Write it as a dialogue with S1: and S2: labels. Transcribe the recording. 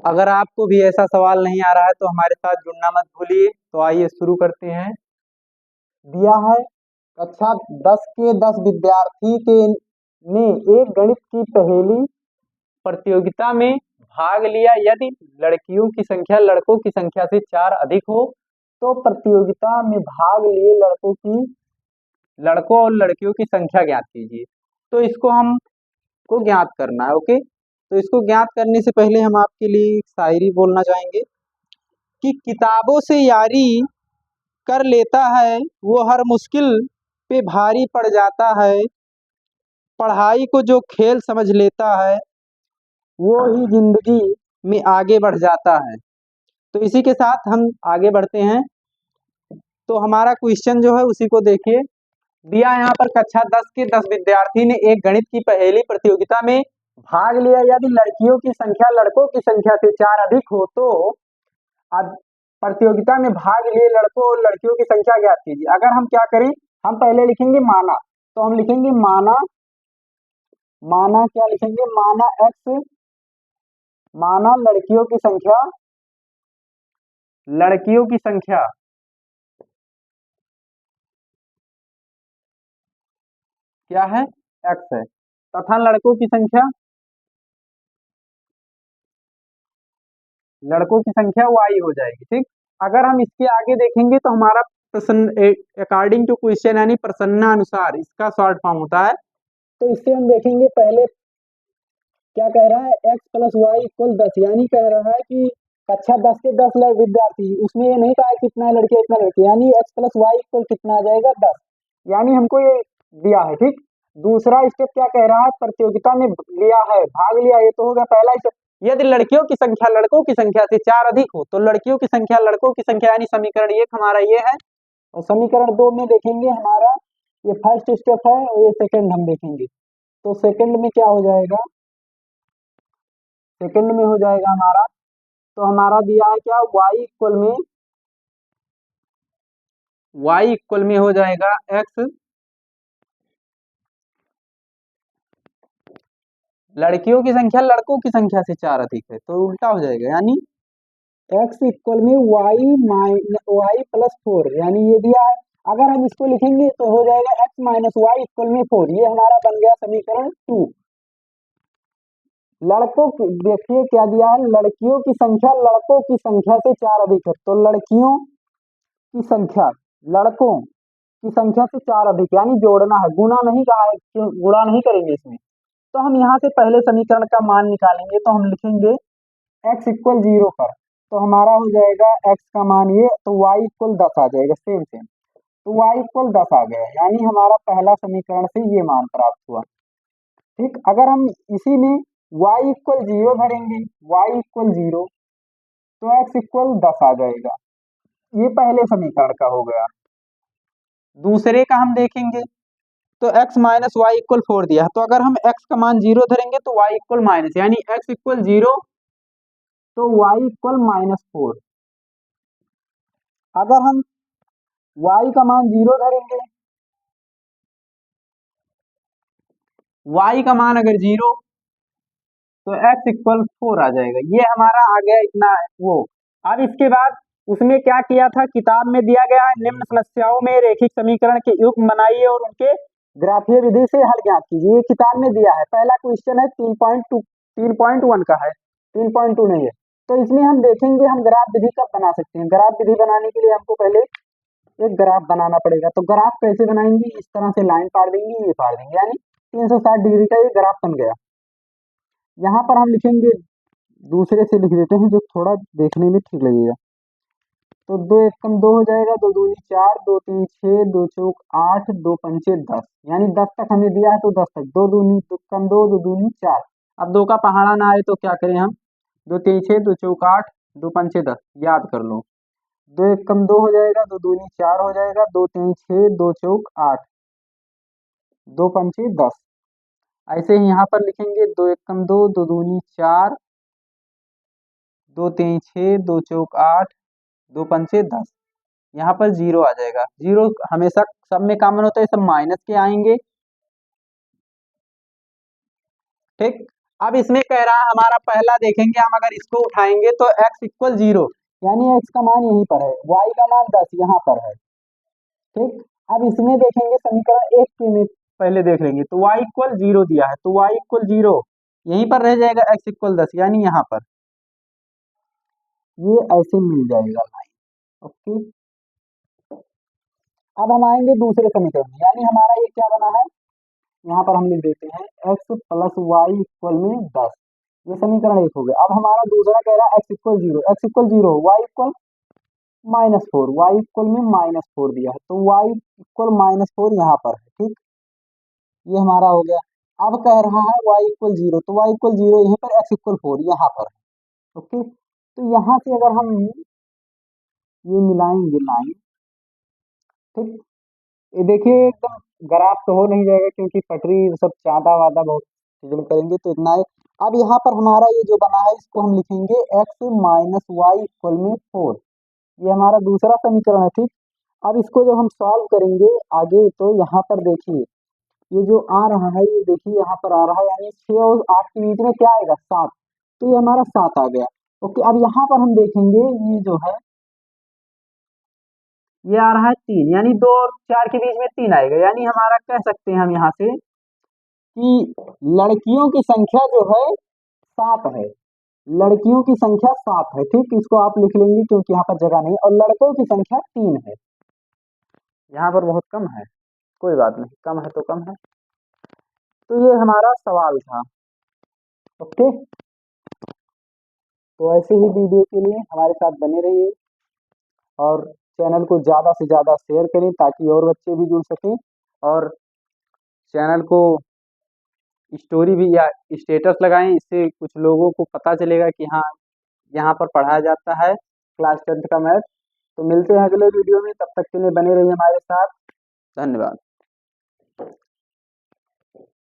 S1: अगर आपको भी ऐसा सवाल नहीं आ रहा है तो हमारे साथ जुड़ना मत भूलिए। तो आइए शुरू करते हैं। दिया है कक्षा 10 के 10 विद्यार्थी के ने एक गणित की पहेली प्रतियोगिता में भाग लिया। यदि लड़कियों की संख्या लड़कों की संख्या से 4 अधिक हो तो प्रतियोगिता में भाग लिए लड़कों और लड़कियों की संख्या ज्ञात कीजिए। तो इसको हम को ज्ञात करना है। ओके, तो इसको ज्ञात करने से पहले हम आपके लिए एक शायरी बोलना चाहेंगे कि किताबों से यारी कर लेता है वो हर मुश्किल पे भारी पड़ जाता है। पढ़ाई को जो खेल समझ लेता है वो ही जिंदगी में आगे बढ़ जाता है। तो इसी के साथ हम आगे बढ़ते हैं। तो हमारा क्वेश्चन जो है उसी को देखिए। दिया यहाँ पर कक्षा 10 के 10 विद्यार्थी ने एक गणित की पहेली प्रतियोगिता में भाग लिया। यदि लड़कियों की संख्या लड़कों की संख्या से 4 अधिक हो तो प्रतियोगिता में भाग लिए लड़कों और लड़कियों की संख्या ज्ञात कीजिए। अगर हम क्या करें, हम पहले लिखेंगे माना। तो हम लिखेंगे माना, माना क्या लिखेंगे, माना x, माना लड़कियों की संख्या क्या है, x है, तथा लड़कों की संख्या y हो जाएगी। ठीक, अगर हम इसके आगे देखेंगे तो हमारा प्रश्न अकॉर्डिंग टू क्वेश्चन यानी प्रश्नानुसार इसका शॉर्ट फॉर्म होता है। तो इससे हम देखेंगे पहले क्या कह रहा है, x प्लस वाई इक्वल 10, यानी कह रहा है कि कक्षा 10 के 10 विद्यार्थी, उसमें ये नहीं कहा है कितना लड़के इतना लड़के, यानी x प्लस वाई इक्वल कितना आ जाएगा 10, यानी हमको ये दिया है। ठीक, दूसरा स्टेप क्या कह रहा है, प्रतियोगिता में लिया है, भाग लिया, ये तो हो गया पहला स्टेप। यदि लड़कियों की संख्या लड़कों की संख्या से 4 अधिक हो तो लड़कियों की संख्या लड़कों की संख्या, यानी समीकरण 1 हमारा ये है। और समीकरण 2 में देखेंगे हमारा ये फर्स्ट स्टेप है और ये सेकंड हम देखेंगे। तो सेकंड में क्या हो जाएगा, सेकंड में हो जाएगा हमारा, तो हमारा दिया है क्या, y इक्वल में हो जाएगा x, लड़कियों की संख्या लड़कों की संख्या से 4 अधिक है तो उल्टा हो जाएगा, यानी x इक्वल में y प्लस 4, यानी ये दिया है। अगर हम इसको लिखेंगे तो हो जाएगा x माइनस वाई इक्वल में 4, ये हमारा बन गया समीकरण 2। लड़कों की देखिए क्या दिया है, लड़कियों की संख्या लड़कों की संख्या से 4 अधिक है तो लड़कियों की संख्या लड़कों की संख्या से 4 अधिक, यानी जोड़ना है, गुना नहीं कहा है, क्यों गुणा नहीं करेंगे इसमें। तो हम यहाँ से पहले समीकरण का मान निकालेंगे। तो हम लिखेंगे x इक्वल 0 पर, तो हमारा हो जाएगा x का मान ये, तो y इक्वल 10 आ जाएगा, सेम सेम, तो y इक्वल 10 आ गया, यानी हमारा पहला समीकरण से ये मान प्राप्त हुआ। ठीक, अगर हम इसी में y इक्वल 0 धरेंगे, y इक्वल 0, तो x इक्वल 10 आ जाएगा, ये पहले समीकरण का हो गया। दूसरे का हम देखेंगे तो x माइनस वाई इक्वल 4 दिया, तो अगर हम x का मान 0 धरेंगे तो y इक्वल माइनस, यानी x इक्वल 0 तो y इक्वल -4। अगर हम y का मान 0 धरेंगे, y का मान अगर 0 तो x इक्वल 4 आ जाएगा, ये हमारा आ गया इतना वो। अब इसके बाद उसमें क्या किया था, किताब में दिया गया है निम्न समस्याओं में रेखिक समीकरण के युग्म बनाइए और उनके ग्राफीय विधि से हल ज्ञात कीजिए। ये किताब में दिया है, पहला क्वेश्चन है 3.1 का है, 3.2 नहीं है। तो इसमें हम देखेंगे हम ग्राफ विधि कब बना सकते हैं। ग्राफ विधि बनाने के लिए हमको पहले एक ग्राफ बनाना पड़ेगा। तो ग्राफ कैसे बनाएंगे, इस तरह से लाइन पार देंगे, ये पार देंगे, यानी 360 डिग्री का ये ग्राफ बन गया। यहाँ पर हम लिखेंगे, दूसरे से लिख देते हैं जो थोड़ा देखने में ठीक लगेगा। तो 2 एकम 2 हो जाएगा, 2 दूनी 4, 2 तीन 6, 2 चौक 8, 2 पंचे 10, यानी 10 तक हमें दिया है तो 10 तक, 2 दूनी कम 2, 2 दूनी 4। अब 2 का पहाड़ा ना आए तो क्या करें हम, 2 तीन 6, 2 चौक 8, 2 पंचे 10, याद कर लो। 2 एकम 2 हो जाएगा, 2 दूनी 4 हो जाएगा, 2 तीन 6, 2 चौक 8, 2 पंचे 10। ऐसे ही यहाँ पर लिखेंगे 2 एकम 2, 2 दूनी 4, 2 तीन 6, 2 चौक 8, 2 पंचे 10। यहाँ पर 0 आ जाएगा, 0 हमेशा सब में कॉमन होता है, सब माइनस के आएंगे। ठीक, अब इसमें कह रहा है हमारा पहला देखेंगे हम, अगर इसको उठाएंगे तो x इक्वल 0, यानी x का मान यहीं पर है, y का मान 10 यहाँ पर है। ठीक, अब इसमें देखेंगे समीकरण एक के में पहले देख लेंगे, तो y इक्वल 0 दिया है, तो y इक्वल 0 यहीं पर रह जाएगा, x इक्वल 10 यानी यहाँ पर ये ऐसे मिल जाएगा लाइन। ओके, अब हम आएंगे दूसरे समीकरण में, यानी हमारा ये क्या बना है, यहाँ पर हम लिख देते हैं x प्लस वाई इक्वल में 10, ये समीकरण एक हो गया। अब हमारा दूसरा कह रहा है x equal 0, x equal 0, Y equal -4, Y equal में -4 दिया है, तो वाई इक्वल -4 यहाँ पर है। ठीक, ये हमारा हो गया। अब कह रहा है y इक्वल 0, तो y इक्वल 0 यहीं पर, x इक्वल 4 यहाँ पर है। ओके, तो यहाँ से अगर हम ये मिलाएंगे लाइन, ठीक, ये देखिए एकदम ग्राफ तो हो नहीं जाएगा क्योंकि पटरी सब चादा वादा बहुत चीजें करेंगे, तो इतना है। अब यहाँ पर हमारा ये जो बना है इसको हम लिखेंगे x माइनस वाई इक्वल में 4, ये हमारा दूसरा समीकरण है। ठीक, अब इसको जब हम सॉल्व करेंगे आगे, तो यहाँ पर देखिए ये जो आ रहा है, ये देखिए यहाँ पर आ रहा है, यानी 6 और 8 के बीच में क्या आएगा, 7, तो ये हमारा 7 आ गया। ओके, अब यहाँ पर हम देखेंगे ये जो है ये आ रहा है 3, यानी 2 और 4 के बीच में 3 आएगा, यानी हमारा कह सकते हैं हम यहाँ से कि लड़कियों की संख्या जो है 7 है, लड़कियों की संख्या 7 है। ठीक, इसको आप लिख लेंगे क्योंकि यहाँ पर जगह नहीं, और लड़कों की संख्या 3 है, यहाँ पर बहुत कम है, कोई बात नहीं, कम है तो कम है। तो ये हमारा सवाल था। ओके, तो ऐसे ही वीडियो के लिए हमारे साथ बने रहिए और चैनल को ज़्यादा से ज़्यादा शेयर करें ताकि और बच्चे भी जुड़ सकें, और चैनल को स्टोरी भी या स्टेटस लगाएं, इससे कुछ लोगों को पता चलेगा कि हाँ यहाँ पर पढ़ाया जाता है क्लास 10th का मैथ। तो मिलते हैं अगले वीडियो में, तब तक के लिए बने रहिए हमारे साथ। धन्यवाद।